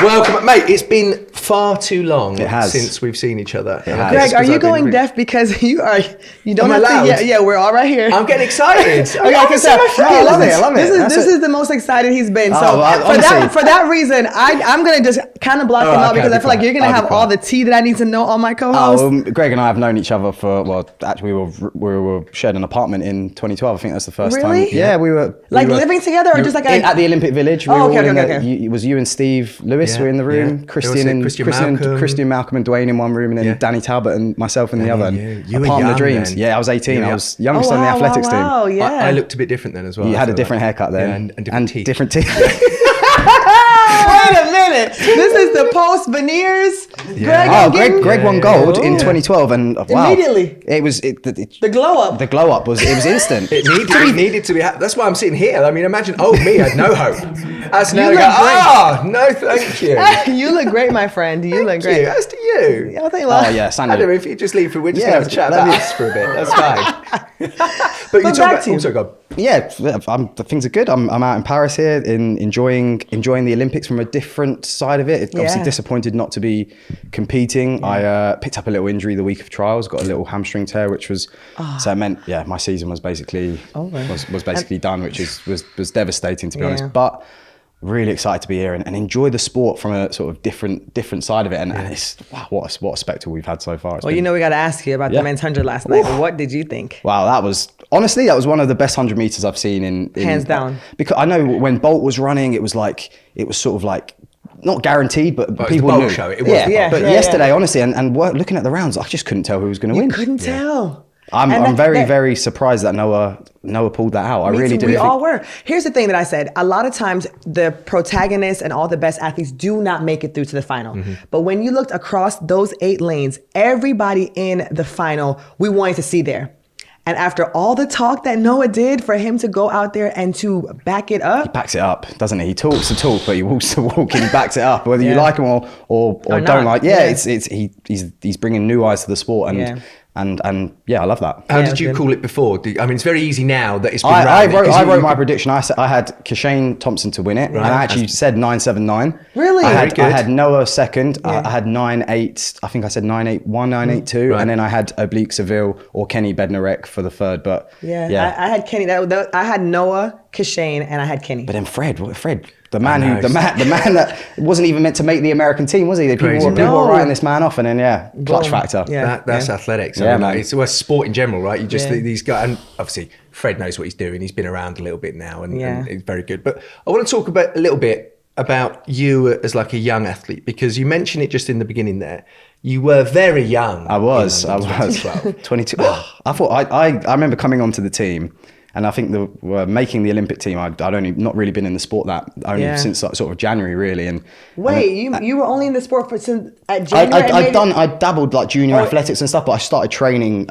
Welcome, mate. It's been far too long since we've seen each other. Greg, are you going deaf because you don't Am I have loud? to? Yeah, we're all right here. I'm getting excited. Okay, I can tell. I love it. This is the most excited he's been. So honestly. for that reason, I'm gonna just kind of block him out because I feel like you're gonna I'll be have all the tea that I need to know on my co-host. Greg and I have known each other for, actually we were shared an apartment in 2012. I think that's the first Really? time. Yeah, we were. Living together or just like at the Olympic Village. We Oh, were okay, all in okay. It was you and Steve Lewis Yeah, were in the room. yeah. Christian Malcolm and Dwayne in one room, and then Danny Talbot and myself in the other. you were Apartment young of Dreams. then. Yeah, I was 18. I was youngest Oh, on the wow, athletics wow, team. yeah. I looked a bit different then as well. You I had a feel different like. haircut then, Yeah, and different teeth. different teeth. Wait a minute. This is the post veneers. Greg won gold in 2012, and wow, Immediately. it was the glow up. The glow up was instant. It needed to be. That's why I'm sitting here. I mean, imagine old me had no hope. As now You I look go, no, thank you. You look great, my friend. You look Thank great. you. As do you. I think. Oh yeah, I Sandy. don't know if you just leave for. We're just Yeah, gonna have a chat that'd about be- us for a bit. That's fine. But you back talk about. to you. Also, go. Yeah, things are good. I'm out in Paris here, enjoying the Olympics from a different side of it. Obviously Yeah. disappointed not to be competing. I picked up a little injury the week of trials, got a little hamstring tear, which was so it meant my season was basically was basically done, which was devastating to be honest. But really excited to be here and enjoy the sport from a sort of different side of it. And it's what a spectacle we've had so far. It's Well, been- we got to ask you about the men's 100 last night. What did you think? Wow, that was one of the best 100 meters I've seen in Hands down. Because I know when Bolt was running, it was sort of like not guaranteed, but was people the Bolt knew. show. It was yeah, the Bolt but show. yesterday, honestly, and looking at the rounds, I just couldn't tell who was going to win. Couldn't tell. I'm very surprised that Noah pulled that out. I Me really too. didn't. We all were. Here's the thing that I said. A lot of times the protagonists and all the best athletes do not make it through to the final. But when you looked across those 8 lanes, everybody in the final, we wanted to see there. And after all the talk that Noah did, for him to go out there and to back it up. backs it up, doesn't he? He talks the talk, but he walks the walk and he backs it up. Whether you Yeah. like him or not. don't like, Yeah. he's bringing new eyes to the sport, and I love that. How Yeah, did you good. call it before? I mean, it's very easy now that it's been I rounded, 'cause wrote you- my prediction. I said I had Kashane Thompson to win it, and I actually said 9.79. Really? I Very good. had Noah second. I had 9.8. I think I said 9.81, 9.82, Right. and then I had Oblique Seville or Kenny Bednarek for the third. But I had Kenny. I had Noah, Kashane, and I had Kenny. But then Fred, the man the man that wasn't even meant to make the American team, was he? People Crazy. were No. writing this man off, and then clutch Boom. factor. Yeah. That's athletics. I Yeah, mean, man. it's sport in general, right? You just Yeah. these guys, and obviously Fred knows what he's doing. He's been around a little bit now, and he's very good. But I want to talk a little bit about you as like a young athlete, because you mentioned it just in the beginning there. You were very young. I was. in 2012. 22. I thought I remember coming onto the team, and I think making the Olympic team. I'd only not really been in the sport since sort of January really. And Wait, you were only in the sport since at January? I dabbled like junior athletics and stuff, but I started training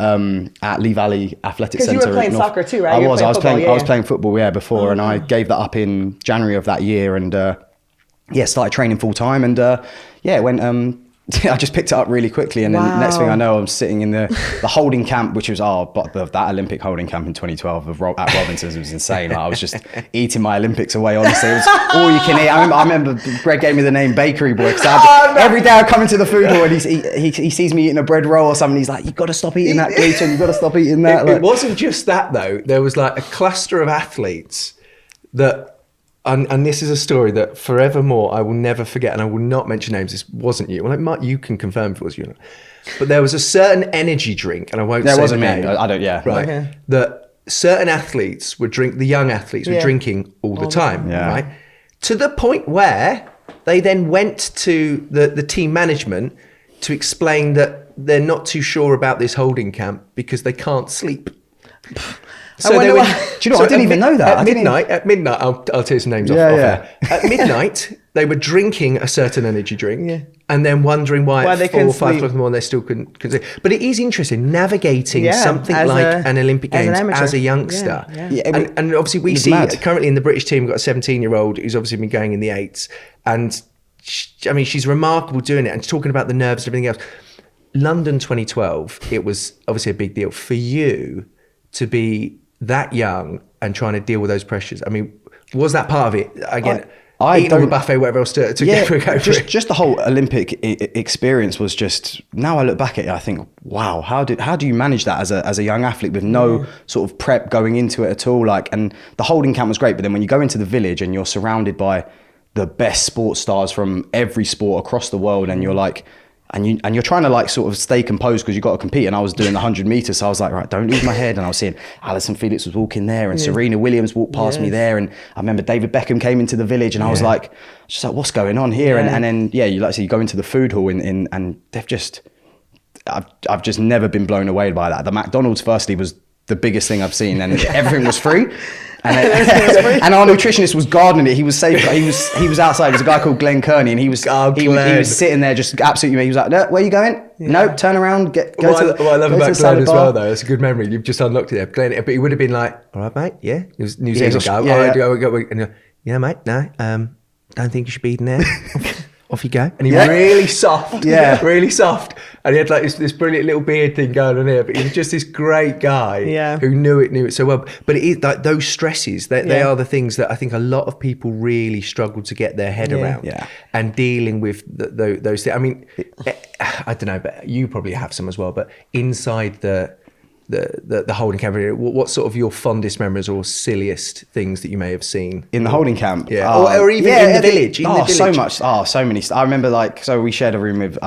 at Lee Valley Athletics 'Cause you Centre. were playing in North- soccer too, right? I You were was. playing football, I was yeah. playing football before, and I gave that up in January of that year, and started training full time, and it went. I just picked it up really quickly, and then next thing I know, I'm sitting in the holding camp, which was that Olympic holding camp in 2012 at Robinson's. It was insane. Like, I was just eating my Olympics away. Honestly, it was all you can eat. I remember Greg gave me the name Bakery Boy, because every day I come into the food hall and he sees me eating a bread roll or something. He's like, "You've got to stop eating that, gluten. You've got to stop eating that." It wasn't just that though. There was like a cluster of athletes that. And this is a story that forevermore I will never forget, and I will not mention names. This wasn't you. Well, you can confirm if it was you. But there was a certain energy drink, and I won't say That wasn't the me. name. I don't. Yeah. Right. Okay. That certain athletes the young athletes were drinking all the time. Yeah. Right. To the point where they then went to the team management, to explain that they're not too sure about this holding camp because they can't sleep. I wonder why. Do you know, I didn't even know that. At midnight, I'll tell you some names off air. At midnight, they were drinking a certain energy drink and then wondering why they at 4 or couldn't 5 sleep. o'clock in the morning they still couldn't sleep. But it is interesting navigating something as like an Olympic as an Games amateur. as a youngster. And obviously we was see mad. currently in the British team, we've got a 17-year-old who's obviously been going in the 8s. And she's remarkable doing it and talking about the nerves and everything else. London 2012, it was obviously a big deal for you to be that young and trying to deal with those pressures. I mean, was that part of it? Again, eating all the buffet, whatever else to get through. Just the whole Olympic experience was just. Now I look back at it, I think, wow, how do you manage that as a young athlete with no sort of prep going into it at all? Like, and the holding camp was great, but then when you go into the village and you're surrounded by the best sports stars from every sport across the world, and you're like. And you're trying to like sort of stay composed because you've got to compete. And I was doing the 100 meters, so I was like, right, don't lose my head. And I was seeing Alison Felix was walking there, and Serena Williams walked past me there, and I remember David Beckham came into the village, and I was like, just like, what's going on here? And then you like I say, you go into the food hall and they've just, I've just never been blown away by that. The McDonald's firstly was the biggest thing I've seen, and everything was free. And our nutritionist was guarding it. He was safe. He was outside. There's a guy called Glenn Kearney, and he was sitting there just absolutely. He was like, no, "Where are you going? No, turn around. Go What I love about Glenn as well, bar." though, it's a good memory. You've just unlocked it there, Glenn. But he would have been like, "All right, mate, yeah." He was New Zealand guy. Yeah, mate. No, don't think you should be eating there. Off you go. And he really soft. Really soft. And he had like this brilliant little beard thing going on here. But he was just this great guy who knew it so well. But it is like those stresses, they are the things that I think a lot of people really struggle to get their head around. Yeah. And dealing with those things. I mean, I don't know, but you probably have some as well. But inside the holding camp, what sort of your fondest memories or silliest things that you may have seen in the holding camp? Or even in the village. So much. So many. I remember I shared a room with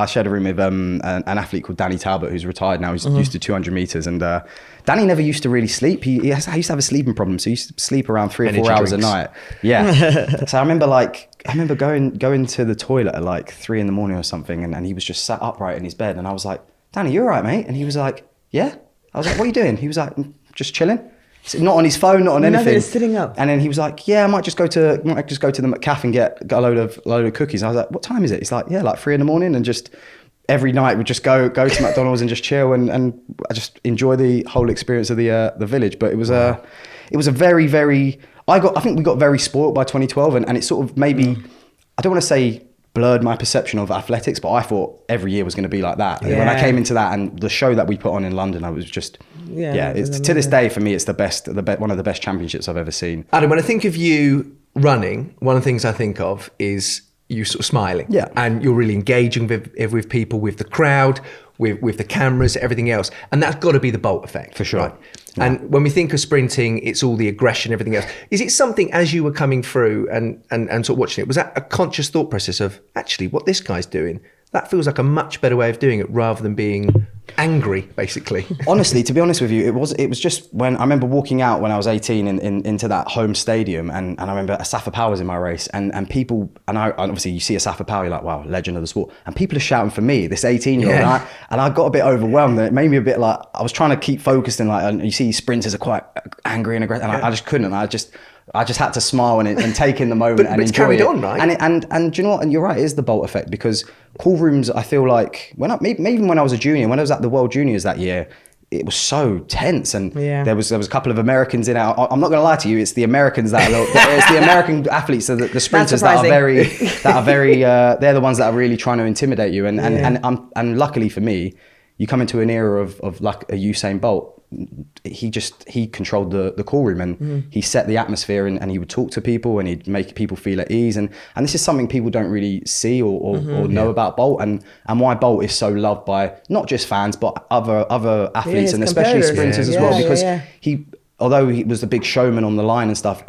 an athlete called Danny Talbot, who's retired now. He's used to 200 meters, and Danny never used to really sleep. He used to have a sleeping problem, so he used to sleep around 3 or 4 hours a night. Yeah. So I remember going to the toilet at like 3 a.m. or something, and he was just sat upright in his bed, and I was like, "Danny, you all right, mate?" And he was like, "Yeah." I was like, "What are you doing?" He was like, "Just chilling." So not on his phone, not on anything. He's sitting up. And then he was like, "Yeah, I might just go to the McCafe and get a load of cookies." And I was like, "What time is it?" He's like, "Yeah, like 3 a.m." And just every night we'd just go to McDonald's and just chill and I just enjoy the whole experience of the village. But it was a very, very. I think we got very spoiled by 2012, and it sort of maybe I don't want to say blurred my perception of athletics, but I thought every year was going to be like that. And when I came into that and the show that we put on in London, I was just, it's to this day for me, it's one of the best championships I've ever seen. Adam, when I think of you running, one of the things I think of is you sort of smiling. Yeah. And you're really engaging with people, with the crowd, with the cameras, everything else. And that's got to be the Bolt effect. For sure. Right? Yeah. And when we think of sprinting, it's all the aggression, everything else. Is it something as you were coming through and sort of watching it, was that a conscious thought process of actually what this guy's doing? That feels like a much better way of doing it rather than being angry, basically. Honestly, to be honest with you, it was just when I remember walking out when I was 18 into that home stadium, and I remember Asafa Power was in my race, and people, and obviously you see Asafa Power, you're like, wow, legend of the sport, and people are shouting for me, this 18-year-old, and I got a bit overwhelmed, and it made me a bit like, I was trying to keep focused, and you see sprinters are quite angry and aggressive, and I just couldn't, I just had to smile and take in the moment and it's enjoy carried it. on, right? And do you know what? And you're right, it is the Bolt effect, because call rooms, I feel like even when I was a junior, when I was at the World Juniors that year, it was so tense, and there was a couple of Americans in our. I'm not going to lie to you, it's the Americans it's the American athletes, the sprinters that are very they're the ones that are really trying to intimidate you, and luckily for me, you come into an era of like a Usain Bolt. He controlled the call room, and he set the atmosphere, and he would talk to people, and he'd make people feel at ease, and this is something people don't really see or know about Bolt, and why Bolt is so loved by not just fans but other athletes, and especially sprinters as well, because although he was the big showman on the line and stuff,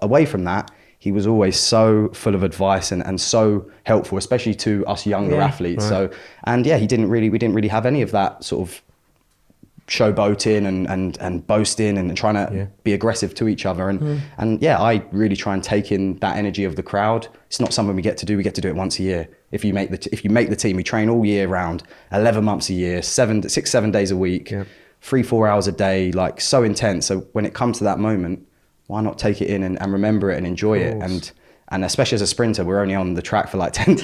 away from that, he was always so full of advice and so helpful, especially to us younger athletes. Right. So, and we didn't really have any of that sort of showboating and boasting and trying to be aggressive to each other. And yeah, I really try and take in that energy of the crowd. It's not something we get to do. We get to do it once a year. If you make the team, we train all year round, 11 months a year, 7 days a week, 3-4 hours a day, like so intense. So when it comes to that moment, why not take it in and remember it and enjoy it? And especially as a sprinter, we're only on the track for like 10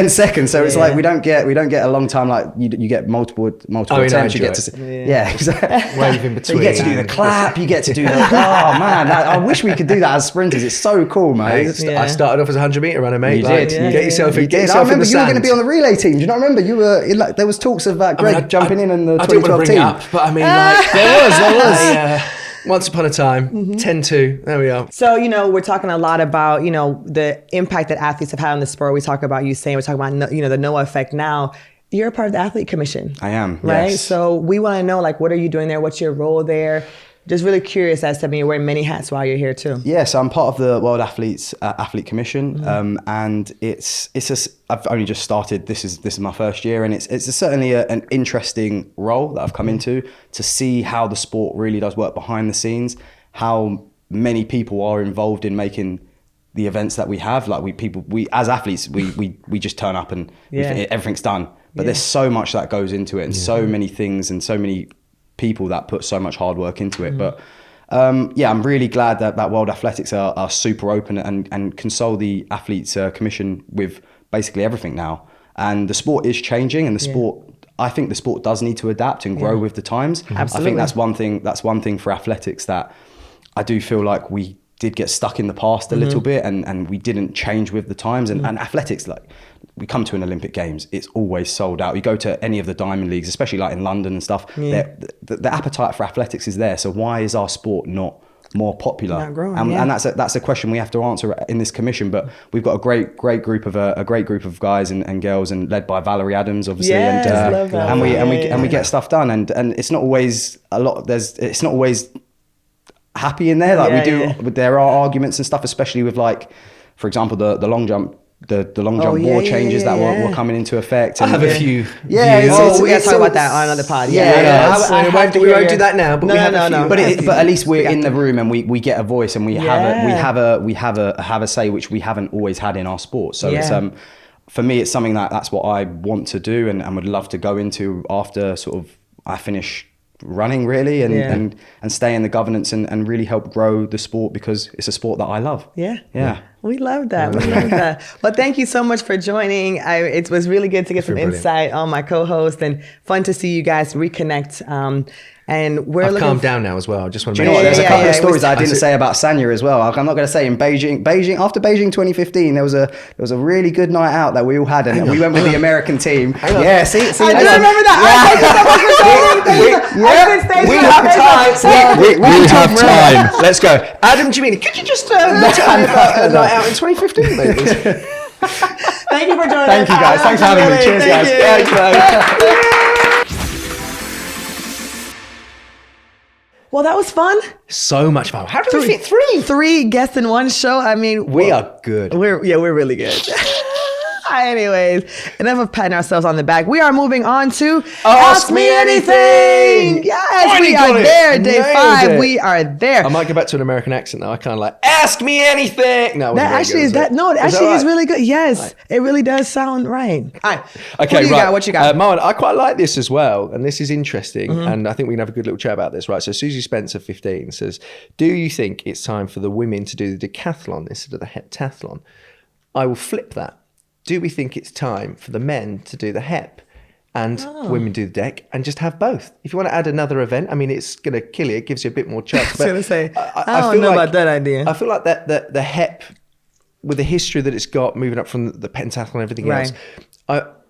seconds. So it's like we don't get a long time. Like you get multiple attempts. You get to exactly. Wave in between. You get to do the clap. You get to do the oh man. I wish we could do that as sprinters. It's so cool, mate. I started off as a 100-meter runner, mate. You did. Get yourself in. Get yourself I remember in the you were sand. going to be on the relay team. Do you not remember? You were like there was talks of Greg jumping in the 2012 I didn't want to bring team. it up, but I mean, like There was. once upon a time, 10-2. There we are. So, we're talking a lot about, the impact that athletes have had on the sport. We talk about Usain. We're talking about, the Noah effect now. You're a part of the Athlete Commission. I am, right? yes. So we want to know, like, what are you doing there? What's your role there? Just really curious as to, you're wearing many hats while you're here too. Yeah, so I'm part of the World Athlete Commission, and I've only just started. This is my first year, and it's certainly an interesting role that I've come into to see how the sport really does work behind the scenes, how many people are involved in making the events that we have. Like we as athletes, we just turn up and everything's done. But there's so much that goes into it, and so many things, and so many people that put so much hard work into it. But I'm really glad that World Athletics are super open and console the Athletes Commission with basically everything now. And the sport is changing, and I think the sport does need to adapt and grow with the times. Absolutely. I think that's one thing for athletics that I do feel like we did get stuck in the past a little bit, and we didn't change with the times. And athletics, like we come to an Olympic Games, it's always sold out. You go to any of the Diamond Leagues, especially like in London and stuff, the appetite for athletics is there. So why is our sport not more popular? Not growing, and that's a question we have to answer in this commission. But we've got a great group of guys and girls, and led by Valerie Adams, obviously. Yes, love that. And we get stuff done, and it's not always it's not always happy in there. Like there are arguments and stuff, especially with, like, for example, the long jump. The long jump war changes that were coming into effect. I have a few. We got to talk about that on another pod. We won't do that now. But we have a few. But at least we're in the room, and we get a voice, and we have a say, which we haven't always had in our sport. So it's for me, it's something that's what I want to do, and would love to go into after sort of I finish running, really, and stay in the governance and really help grow the sport, because it's a sport that I love. Yeah. We love that. We love that. Well, thank you so much for joining. It was really good to get some insight on my co-host, and fun to see you guys reconnect. And we're I've calmed down now as well. I just want to Do you know what? mention. There's a couple of stories I didn't say about Sanya as well. I'm not going to say in Beijing after Beijing 2015, there was a really good night out that we all had, and we went with the American team. Yeah, see, I do remember that. We have time. We have time. Let's go. Adam Jimini, could you just tell me about a night out in 2015, maybe? Thank you for joining us. Thank you, guys. Thanks for having me. Cheers, guys. Thank you. Well, that was fun. So much fun. How did we fit three guests in one show? I mean, We are good. We're really good. Anyways, enough of patting ourselves on the back. We are moving on to Ask Me Anything. Yes, we are there. Day 5. We are there. I might go back to an American accent now. I kind of like, ask me anything. No, That actually is really good. Yes, it really does sound right. All right. Okay, What you got? Marwan, I quite like this as well, and this is interesting, and I think we can have a good little chat about this, right? So Susie Spencer, 15, says, do you think it's time for the women to do the decathlon instead of the heptathlon? I will flip that. Do we think it's time for the men to do the hep and women do the deck, and just have both? If you want to add another event, I mean, it's going to kill you. It gives you a bit more chance. I was going to say, I don't feel know like, about that idea. I feel like the hep, with the history that it's got, moving up from the pentathlon and everything else,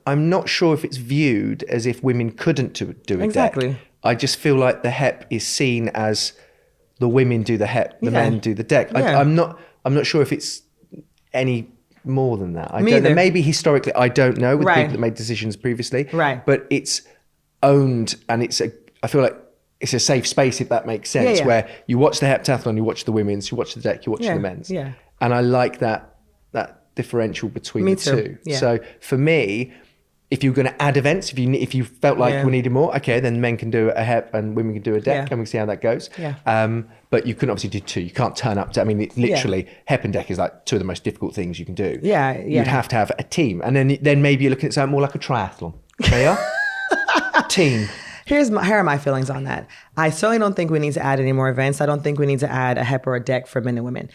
I'm not sure if it's viewed as if women couldn't do a deck. I just feel like the hep is seen as the women do the hep, the men do the deck. I'm not sure if it's any more than that. I don't know. Maybe historically, I don't know, with people that made decisions previously. Right. But it's owned, and I feel like it's a safe space, if that makes sense, where you watch the heptathlon, you watch the women's, you watch the deck, you watch the men's. Yeah. And I like that differential between the two. Yeah. So for me, if you were going to add events, if you felt like Yeah. we needed more, okay, then men can do a hep and women can do a deck, Yeah. and we can see how that goes. Yeah. But you couldn't obviously do two. You can't turn up to. I mean, literally, hep and deck is like two of the most difficult things you can do. Yeah, yeah. You'd have to have a team, and then maybe you're looking at something more like a triathlon. There you are. Team. Here are my feelings on that. I certainly don't think we need to add any more events. I don't think we need to add a hep or a deck for men and women.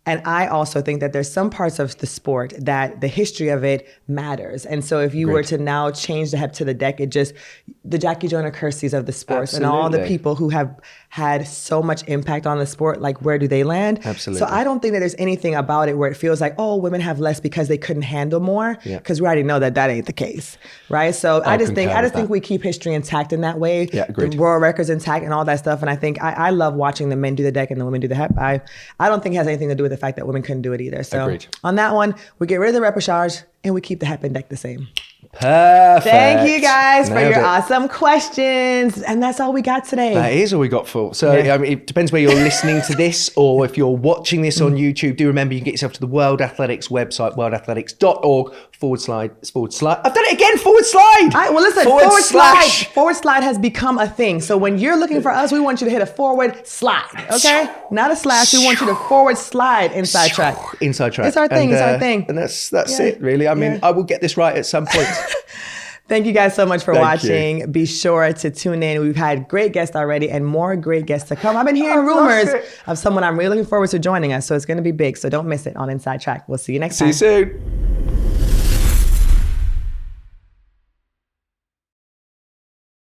And I also think that there's some parts of the sport that the history of it matters. And so if you were to now change the hep to the deck, the Jackie Joyner Kirstys of the sports and all the Absolutely. people who have had so much impact on the sport, like where do they land? Absolutely. So I don't think that there's anything about it where it feels like, oh, women have less because they couldn't handle more. Yeah. Because we already know that ain't the case, right? So I just concur with think that. we keep history intact in that way. Yeah, agreed. The world records intact and all that stuff. And I think I love watching the men do the deck and the women do the hep. I don't think it has anything to do with the fact that women couldn't do it either. So Agreed. on that one, we get rid of the repechage and we keep the hep and deck the same. Perfect. Thank you guys for Nailed your it. awesome questions. And that's all we got today. That is all we got for. So Yeah. I mean, it depends where you're listening to this, or if you're watching this on YouTube. Do remember you can get yourself to the World Athletics website, worldathletics.org /. I've done it again. /. All right, well, listen, forward slide has become a thing. So when you're looking for us, we want you to hit a forward slide, okay? Not a slash. We want you to forward slide inside track. Inside track. It's our thing. It's our thing. And that's Yeah. it, really. I mean, Yeah. I will get this right at some point. Thank you guys so much for Thank watching. Be sure to tune in. We've had great guests already and more great guests to come. I've been hearing I love rumors it. of someone I'm really looking forward to joining us. So it's going to be big. So don't miss it on Inside Track. We'll see you next See time. you soon.